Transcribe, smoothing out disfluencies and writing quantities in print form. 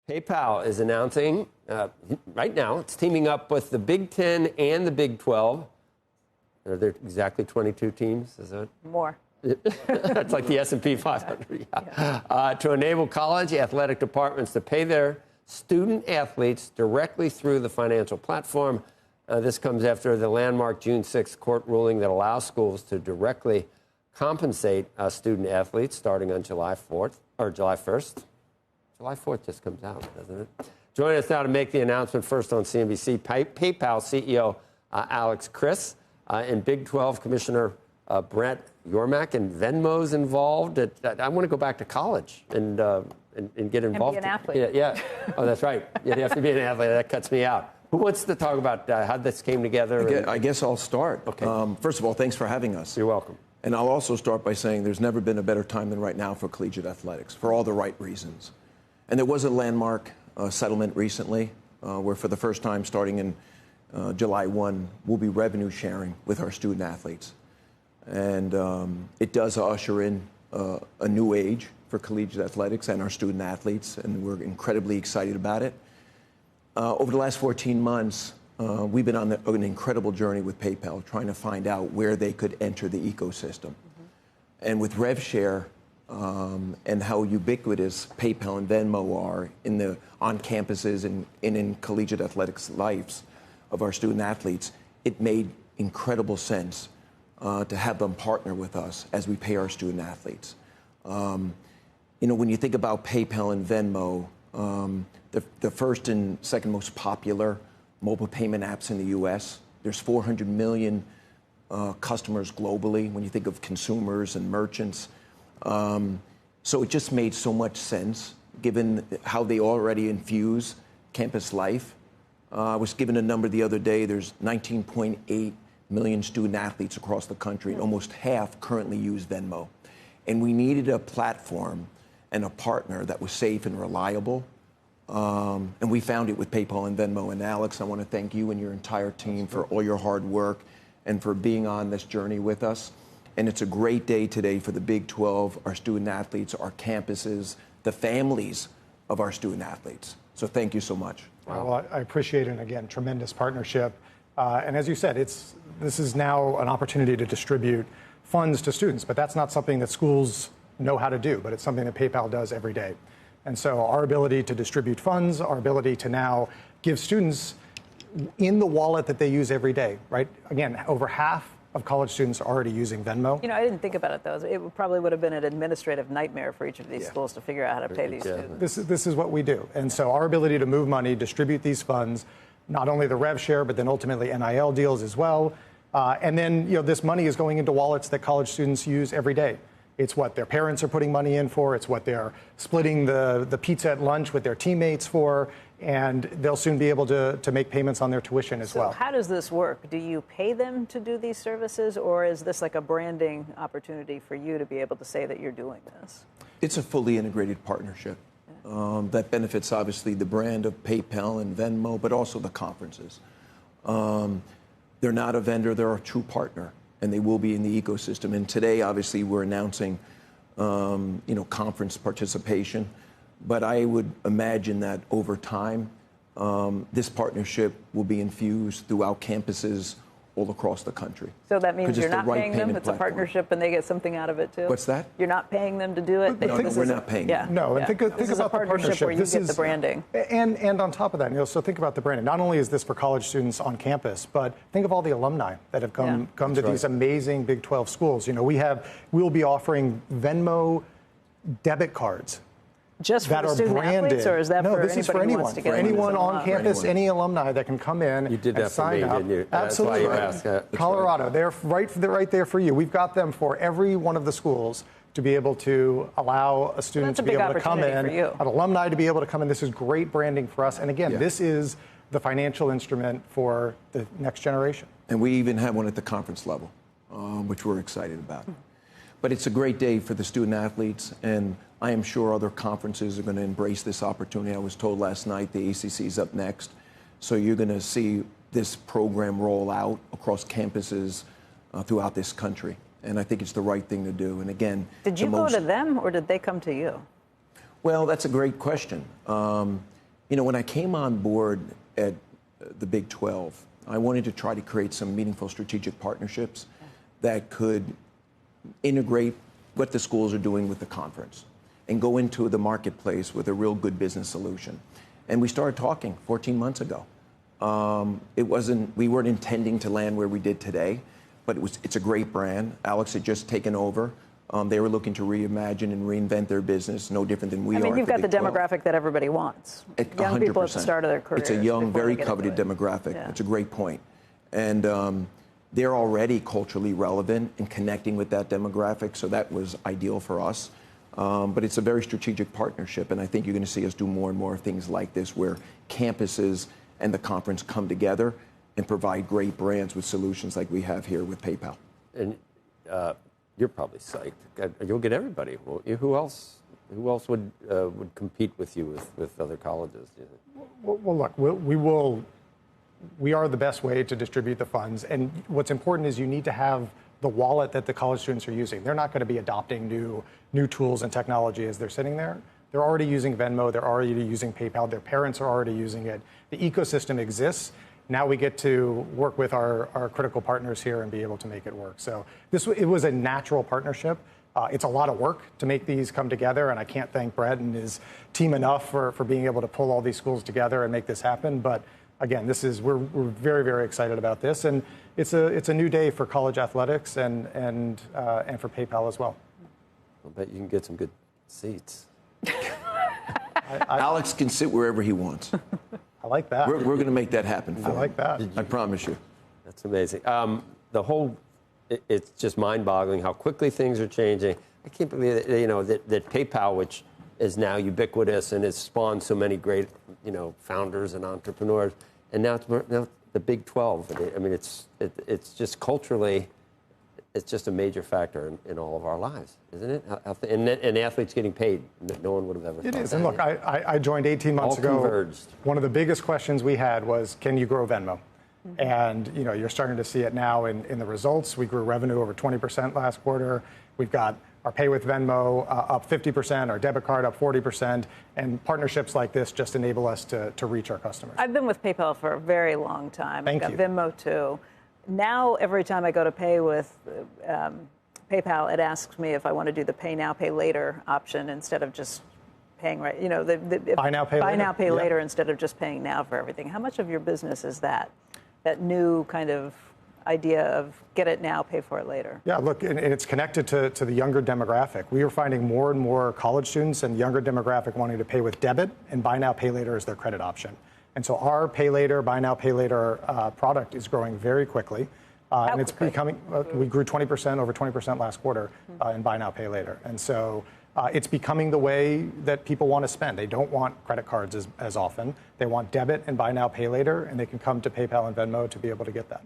PayPal is announcing right now it's teaming up with the Big Ten and the Big 12. Are there exactly 22 teams? Is that more? That's like the S&P 500. Yeah. To enable college athletic departments to pay their student athletes directly through the financial platform. This comes after the landmark June 6th court ruling that allows schools to directly compensate student athletes starting on July 4th or July 1st. July 4th just comes out, doesn't it? Joining us now to make the announcement first on CNBC, PayPal CEO Alex Chriss and Big 12 Commissioner Brett Yormark, and Venmo's involved. I want to go back to college and get involved. And be an athlete. Yeah. Oh, that's right. You have to be an athlete. That cuts me out. Who wants to talk about how this came together? I guess I'll start. Okay. First of all, thanks for having us. You're welcome. And I'll also start by saying there's never been a better time than right now for collegiate athletics, for all the right reasons. And there was a landmark settlement recently where for the first time starting in July 1, we'll be revenue sharing with our student athletes. And it does usher in a new age for collegiate athletics and our student athletes, and we're incredibly excited about it. Over the last 14 months, we've been on an incredible journey with PayPal, trying to find out where they could enter the ecosystem. And with RevShare and how ubiquitous PayPal and Venmo are on campuses and in collegiate athletics lives of our student athletes, it made incredible sense to have them partner with us as we pay our student athletes. When you think about PayPal and Venmo, the first and second most popular mobile payment apps in the U.S. There's 400 million customers globally when you think of consumers and merchants. So it just made so much sense, given how they already infuse campus life. I was given a number the other day. There's 19.8 million student athletes across the country, and almost half currently use Venmo. And we needed a platform and a partner that was safe and reliable. And we found it with PayPal and Venmo. And Alex, I want to thank you and your entire team for all your hard work and for being on this journey with us. And it's a great day today for the Big 12, our student athletes, our campuses, the families of our student athletes. So thank you so much. Wow. Well, I appreciate it. And again, tremendous partnership. And as you said, this is now an opportunity to distribute funds to students, but that's not something that schools know how to do, but it's something that PayPal does every day. And so our ability to distribute funds, our ability to now give students in the wallet that they use every day, right? Again, over half of college students are already using Venmo. I didn't think about it, though. It probably would have been an administrative nightmare for each of these schools to figure out how to pay these students. This is what we do. And so our ability to move money, distribute these funds, not only the rev share, but then ultimately NIL deals as well. And then, this money is going into wallets that college students use every day. It's what their parents are putting money in for. It's what they're splitting the pizza at lunch with their teammates for. And they'll soon be able to make payments on their tuition as well. So how does this work? Do you pay them to do these services, or is this like a branding opportunity for you to be able to say that you're doing this? It's a fully integrated partnership that benefits, obviously, the brand of PayPal and Venmo, but also the conferences. They're not a vendor. They're a true partner, and they will be in the ecosystem. And today, obviously, we're announcing, conference participation. But I would imagine that over time, this partnership will be infused throughout campuses all across the country. So that means you're not paying them? It's a partnership and they get something out of it, too? What's that? You're not paying them to do it? No, we're not paying them. No, and think about the partnership where you get the branding. And on top of that, so think about the branding. Not only is this for college students on campus, but think of all the alumni that have come to these amazing Big 12 schools. We'll be offering Venmo debit cards. Just for student athletes, or is that for this is for anyone. For anyone on campus, any alumni that can come in you did that and sign for me, up. didn't you? Absolutely. That's why you asked. Colorado, they're right there for you. We've got them for every one of the schools to be able to allow a student to be able to come in, an alumni to be able to come in. This is great branding for us. And again, this is the financial instrument for the next generation. And we even have one at the conference level, which we're excited about. But it's a great day for the student athletes, and I am sure other conferences are going to embrace this opportunity. I was told last night the ACC is up next, so you're going to see this program roll out across campuses throughout this country, and I think it's the right thing to do. And again, did you go to them, or did they come to you? Well, that's a great question. You know, when I came on board at the Big 12, I wanted to try to create some meaningful strategic partnerships that could integrate what the schools are doing with the conference and go into the marketplace with a real good business solution. And we started talking 14 months ago. We weren't intending to land where we did today, but it's a great brand. Alex had just taken over. They were looking to reimagine and reinvent their business, no different than we are. I mean, you've got the Big 12. demographic that everybody wants. Young people at the start of their careers. It's a young, very coveted demographic. demographic. Yeah. It's a great point. And they're already culturally relevant in connecting with that demographic, so that was ideal for us. But it's a very strategic partnership, and I think you're going to see us do more and more things like this where campuses and the conference come together and provide great brands with solutions like we have here with PayPal. And you're probably psyched. You'll get everybody. Who else would compete with you with other colleges? Do you think? Well, look, we are the best way to distribute the funds. And what's important is you need to have the wallet that the college students are using. They're not going to be adopting new tools and technology as they're sitting there. They're already using Venmo. They're already using PayPal. Their parents are already using it. The ecosystem exists. Now we get to work with our critical partners here and be able to make it work. So it was a natural partnership. It's a lot of work to make these come together, and I can't thank Brett and his team enough for being able to pull all these schools together and make this happen. But again, we're very, very excited about this, and it's a new day for college athletics and for PayPal as well. I'll bet you can get some good seats. Alex can sit wherever he wants. I like that. We're going to make that happen for him. I like that. I promise you. That's amazing. It's just mind-boggling how quickly things are changing. I can't believe that, that PayPal, which is now ubiquitous and has spawned so many great, founders and entrepreneurs, and now it's the Big 12. I mean, it's just culturally, it's just a major factor in all of our lives, isn't it? And athletes getting paid. No one would have ever thought It is. that. And look, I joined 18 months ago. All converged. One of the biggest questions we had was, can you grow Venmo? And you're starting to see it now in the results. We grew revenue over 20% last quarter. We've got our Pay with Venmo up 50%, our debit card up 40%, and partnerships like this just enable us to reach our customers. I've been with PayPal for a very long time. Thank you. I've got Venmo too. Now, every time I go to pay with PayPal, it asks me if I want to do the pay now, pay later option instead of just paying right. Buy now, pay later. Buy now, pay later instead of just paying now for everything. How much of your business is that new kind of idea of get it now, pay for it later? Yeah, look, and it's connected to the younger demographic. We are finding more and more college students and younger demographic wanting to pay with debit, and buy now, pay later is their credit option. And so our pay later, buy now, pay later product is growing very quickly. And it's becoming, we grew 20%, over 20% last quarter in buy now, pay later. And so it's becoming the way that people want to spend. They don't want credit cards as often. They want debit and buy now, pay later, and they can come to PayPal and Venmo to be able to get that.